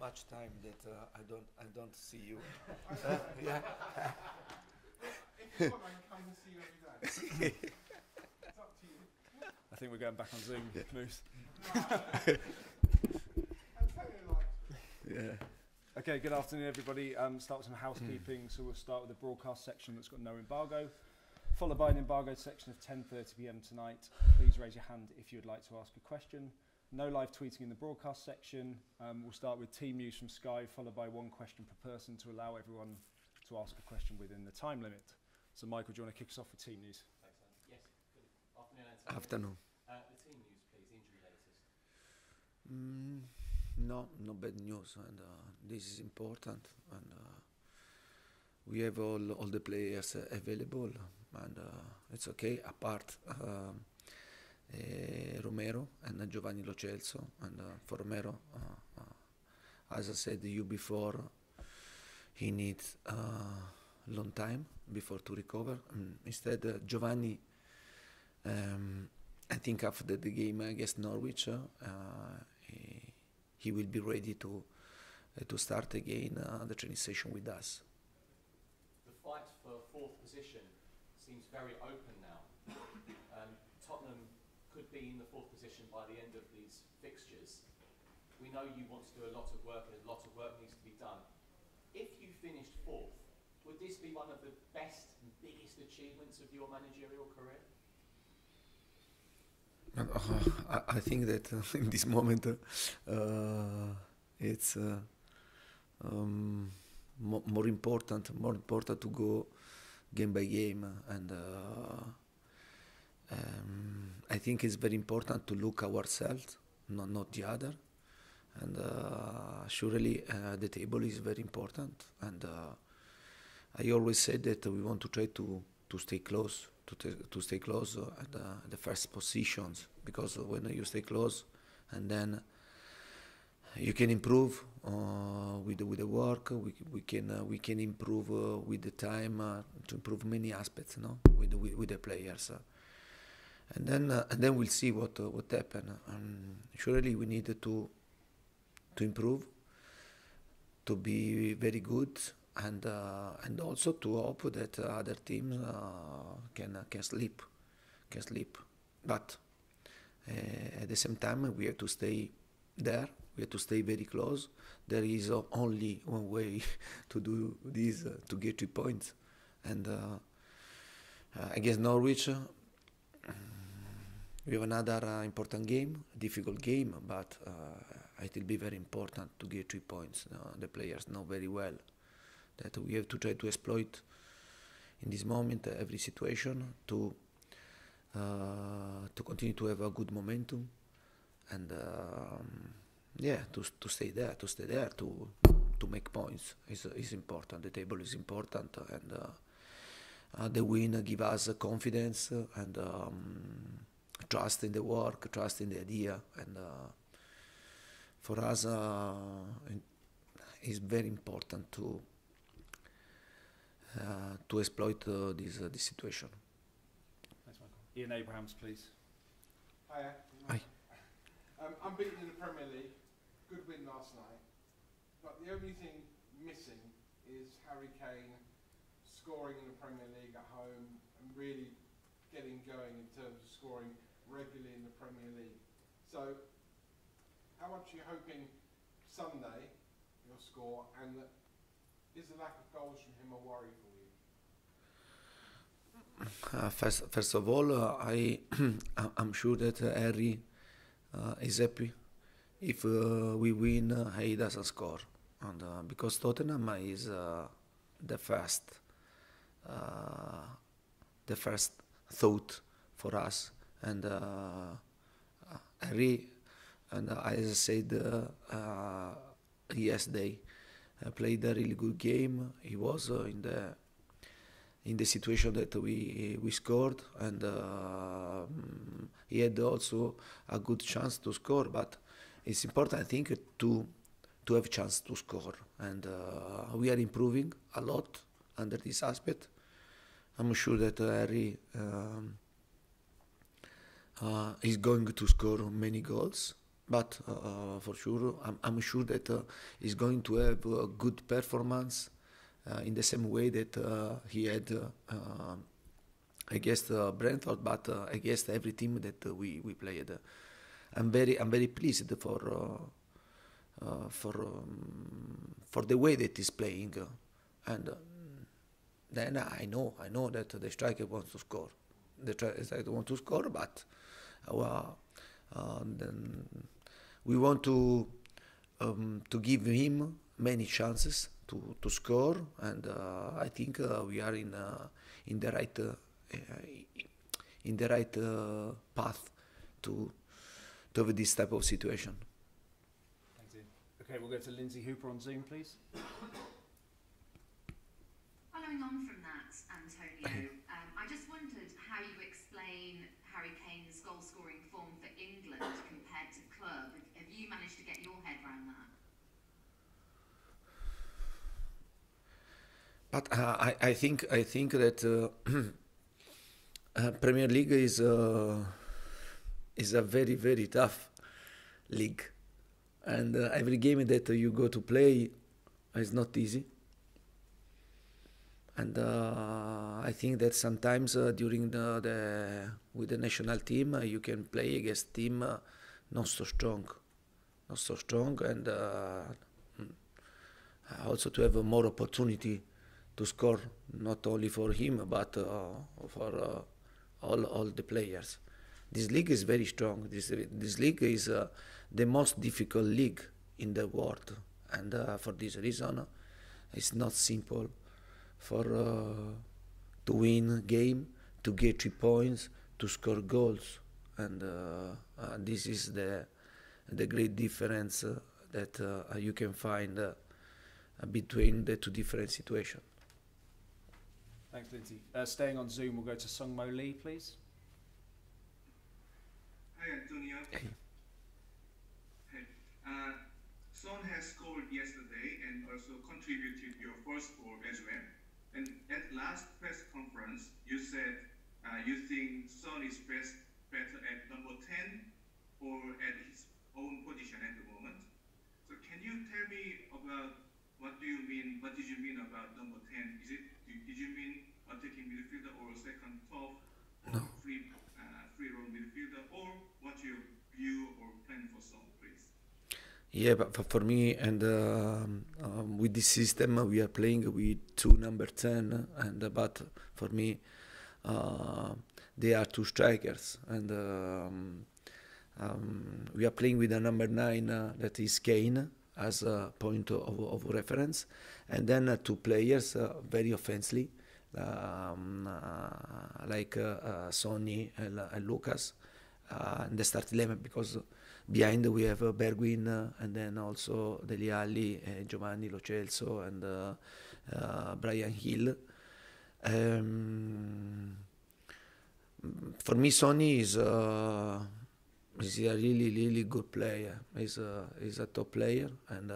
much time that I don't see you. Yeah. If you want, I can come and see you every day. It's up to you. I think we're going back on Zoom, Moose. I'm totally like. Yeah. Okay, good afternoon, everybody. Start with some housekeeping. So we'll start with the broadcast section that's got no embargo, followed by an embargoed section of 10:30 p.m. tonight. Please raise your hand if you would like to ask a question. No live tweeting in the broadcast section. We'll start with team news from Sky, followed by one question per person to allow everyone to ask a question within the time limit. So Michael, do you want to kick us off with team news? Thanks, Andy. Yes, good afternoon, Anthony. Afternoon. The team news, please, injury latest. No bad news, and this is important. And we have all the players available, and it's okay. Apart Romero and Giovanni Lo Celso, and for Romero, as I said to you before, he needs long time before to recover. Instead, Giovanni, I think after the game against Norwich, he will be ready to start again the training session with us. The fight for fourth position seems very open now. Tottenham could be in the fourth position by the end of these fixtures. We know you want to do a lot of work and a lot of work needs to be done. If you finished fourth, would this be one of the best and biggest achievements of your managerial career? I think that in this moment it's more important to go game by game, and I think it's very important to look ourselves, not the other, and surely the table is very important, and I always said that we want to try to stay close. To stay close at the first positions, because when you stay close, and then you can improve with the work. We can improve with the time to improve many aspects, no, with the players, and then we'll see what happen. Surely we need to improve, to be very good. And also to hope that other teams can sleep, But at the same time, we have to stay there. We have to stay very close. There is only one way to do this, to get 3 points. And against Norwich, we have another important game, difficult game, but it will be very important to get 3 points. The players know very well that we have to try to exploit in this moment every situation to continue to have a good momentum, and to stay there, to make points is important. The table is important, and the win give us confidence and trust in the work, trust in the idea, and for us it's very important to exploit this situation. Thanks, Michael. Ian Abrahams, please. Hiya. Hi. Unbeaten in the Premier League, good win last night, but the only thing missing is Harry Kane scoring in the Premier League at home and really getting going in terms of scoring regularly in the Premier League. So, how much are you hoping Sunday he'll score, and is the lack of goals from him a worry for you? First of all, I'm sure that Harry is happy if we win. He doesn't score, and because Tottenham is the first thought for us, and Harry, and as I said yesterday, played a really good game. He was in the situation that we scored, and he had also a good chance to score. But it's important, I think, to have chance to score, and we are improving a lot under this aspect. I'm sure that Harry is going to score many goals, but for sure, I'm sure that he's going to have a good performance in the same way that he had against Brentford, but against every team that we played. I'm very pleased for the way that he's playing, and then I know that the striker wants to score. The striker wants to score, but then we want to give him many chances to score, and I think we are in the right path to have this type of situation. Thank you. Okay, we'll go to Lindsay Hooper on Zoom, please. Following on from that, Antonio, I just wondered how you explain Harry Kane's goal-scoring form for England compared to club. Have you managed to get your head around that? But I think that Premier League is a very tough league, and every game that you go to play is not easy. And I think that sometimes during with the national team you can play against team not so strong, and also to have more opportunity to score, not only for him but for all the players. This league is very strong. This league is the most difficult league in the world, and for this reason, it's not simple for to win game, to get 3 points, to score goals, and this is the great difference that you can find between the two different situations. Thanks, Lindsay. Staying on Zoom, we'll go to Sungmo Lee, please. Hi, Antonio. Hey. Hey. Son has scored yesterday and also contributed your first goal as well. And at last press conference, you said you think Son is better at number 10 or at his own position at the moment. So can you tell me about what did you mean about number 10? Did you mean attacking midfielder or second top or free role midfielder, or what's your view or plan for Son, please? Yeah, but for me, and with this system, we are playing with 2 number 10, and but for me, they are 2 strikers, and we are playing with a number 9 that is Kane as a point of reference, and then 2 players very offensively, like Sonny and Lucas, in the starting 11, because behind we have Bergwijn, and then also Dele Alli, Giovanni Lo Celso, and Brian Hill. For me, Sonny is a really good player. He's a top player, and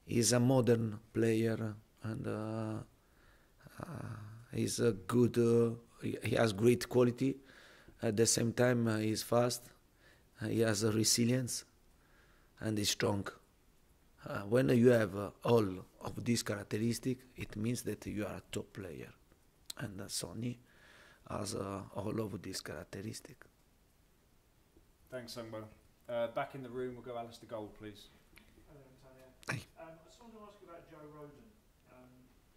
he's a modern player, and he's a good. He has great quality. At the same time, he's fast. He has a resilience, and he's strong. When you have all of these characteristics, it means that you are a top player, and Sonny has all of these characteristics. Thanks, Sungbo. Back in the room, we'll go Alistair Gold, please. Hello, Antonio. Hey. I just wanted to ask you about Joe Rodon.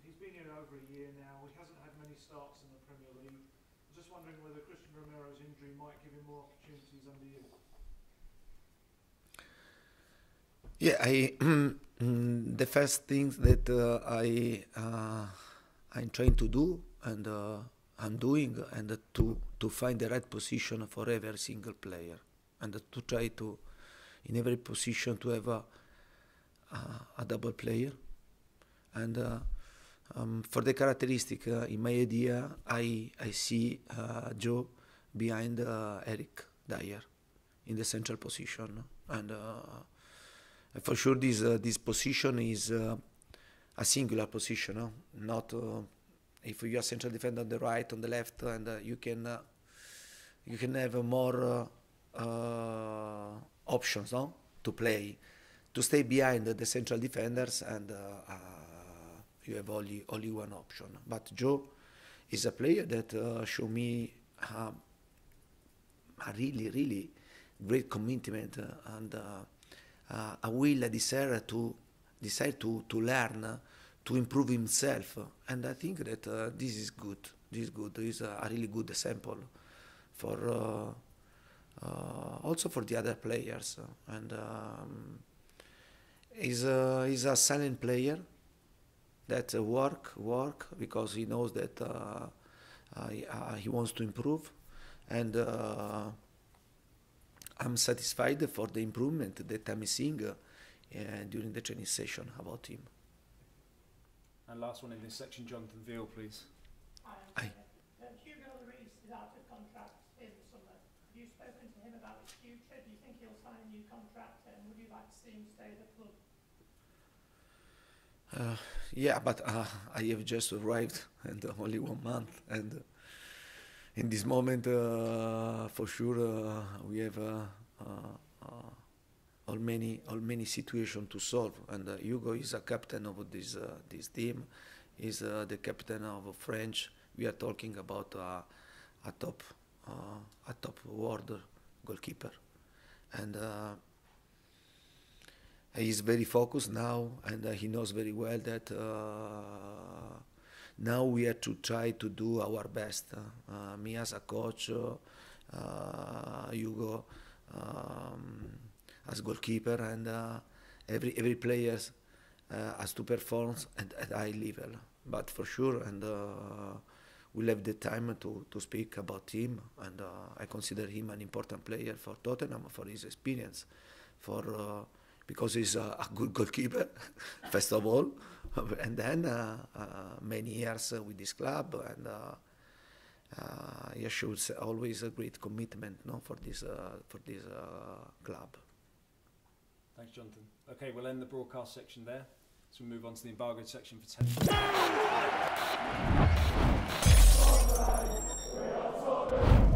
He's been here over a year now. He hasn't had many starts in the Premier League. I'm just wondering whether Christian Romero's injury might give him more opportunities under you. Yeah, the first things that I'm trying to do, and I'm doing, and to find the right position for every single player, and to try to, in every position, to have a double player. And for the characteristic, in my idea, I see Joe behind Eric Dyer in the central position, and for sure this position is a singular position, no? Not if you are central defender on the right, on the left, and you can have more options, no, to play, to stay behind the central defenders, and you have only one option. But Joe is a player that show me a really great commitment and a will, a desire to learn, to improve himself, and I think that this is good. This is good. This is a really good example for also for the other players. And he's a silent player that work because he knows that he wants to improve, and I'm satisfied for the improvement that I'm seeing during the training session about him. And last one in this section, Jonathan Veal, please. Aye. Hugo Lloris is out of contract in the summer. Have you spoken to him about his future? Do you think he'll sign a new contract, and would you like to see him stay at the club? Yeah, but I have just arrived and only 1 month, and in this moment, for sure, we have all many situations to solve. And Hugo is a captain of this team. He's the captain of French. We are talking about a top world goalkeeper, and he's very focused now, and he knows very well that now we have to try to do our best. Me as a coach, Hugo as goalkeeper, and every player has to perform at high level. But for sure, and we'll have the time to speak about him, and I consider him an important player for Tottenham, for his experience, for because he's a good goalkeeper, first of all, and then many years with this club, and he shows always a great commitment, no, for this club. Thanks, Jonathan. Okay, we'll end the broadcast section there. So we'll move on to the embargoed section for 10 minutes.